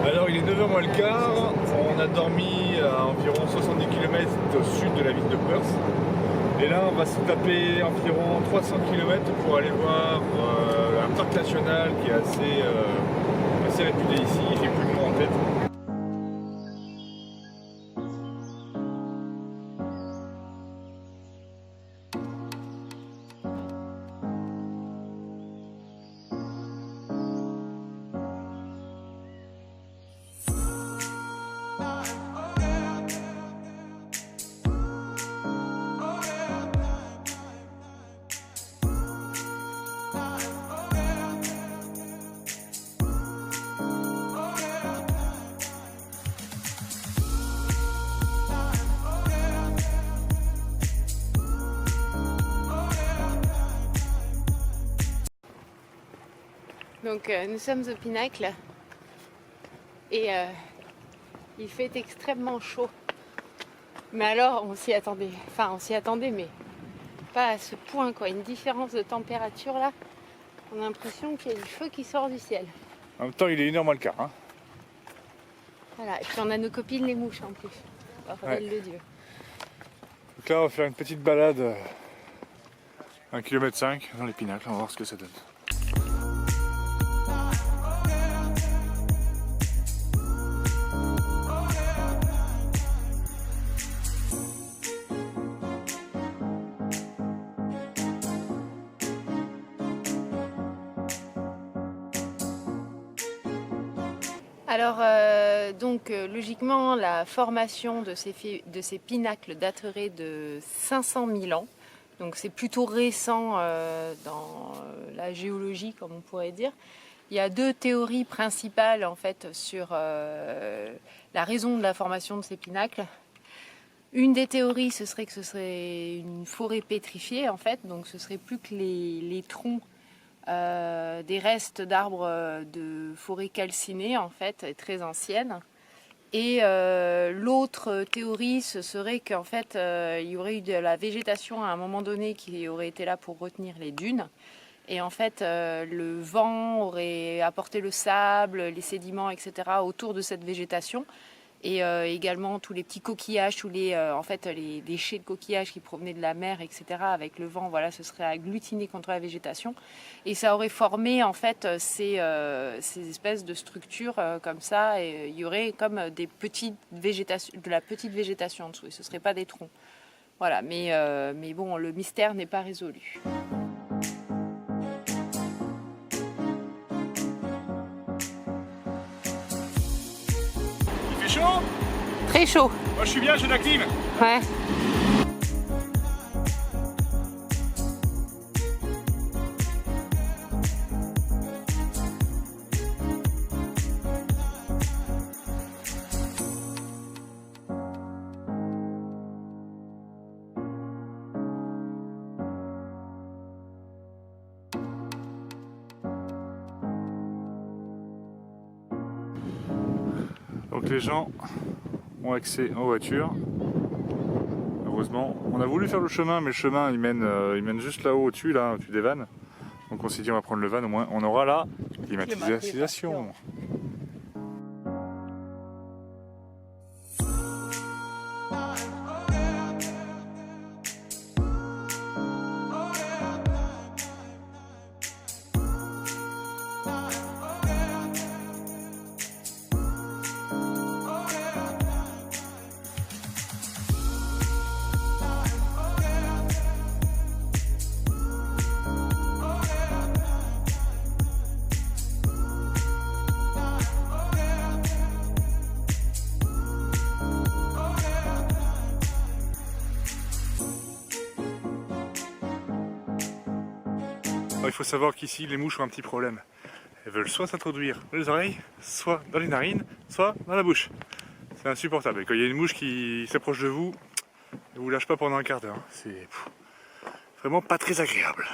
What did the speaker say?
Alors il est 9h moins le quart, on a dormi à environ 70 km au sud de la ville de Perth. Et là on va se taper environ 300 km pour aller voir un parc national qui est assez réputé ici, j'ai plus le nom en tête. Donc nous sommes au Pinacle et il fait extrêmement chaud. Mais alors on s'y attendait, mais pas à ce point quoi. Une différence de température là, on a l'impression qu'il y a du feu qui sort du ciel. En même temps il est 1h moins le quart. Hein. Voilà, et puis on a nos copines les mouches en plus, bordel de Dieu. Donc là on va faire une petite balade 1,5 km dans les Pinacles, on va voir ce que ça donne. Alors logiquement la formation de ces pinacles daterait de 500 000 ans. Donc c'est plutôt récent dans la géologie comme on pourrait dire. Il y a deux théories principales en fait sur la raison de la formation de ces pinacles. Une des théories ce serait que ce serait une forêt pétrifiée en fait, donc ce serait plus que les troncs des restes d'arbres de forêt calcinée en fait, très anciennes. Et l'autre théorie, ce serait qu'en fait, il y aurait eu de la végétation à un moment donné qui aurait été là pour retenir les dunes. Et en fait, le vent aurait apporté le sable, les sédiments, etc. autour de cette végétation. Et également tous les petits coquillages, tous les déchets de coquillages qui provenaient de la mer, etc. Avec le vent, voilà, ce serait agglutiné contre la végétation. Et ça aurait formé en fait ces espèces de structures comme ça. Et il y aurait comme de la petite végétation en dessous. Et ce ne serait pas des troncs. Voilà, mais bon, le mystère n'est pas résolu. Il fait chaud ? Très chaud. Moi je suis bien, j'ai la clim. Ouais. Donc les gens ont accès aux voitures. Heureusement, on a voulu faire le chemin, mais le chemin il mène juste là-haut au-dessus, là, au-dessus des vannes. Donc on s'est dit on va prendre le van, au moins on aura la climatisation. Il faut savoir qu'ici les mouches ont un petit problème. Elles veulent soit s'introduire dans les oreilles, soit dans les narines, soit dans la bouche. C'est insupportable. Et quand il y a une mouche qui s'approche de vous, ne vous lâche pas pendant un quart d'heure. C'est vraiment pas très agréable.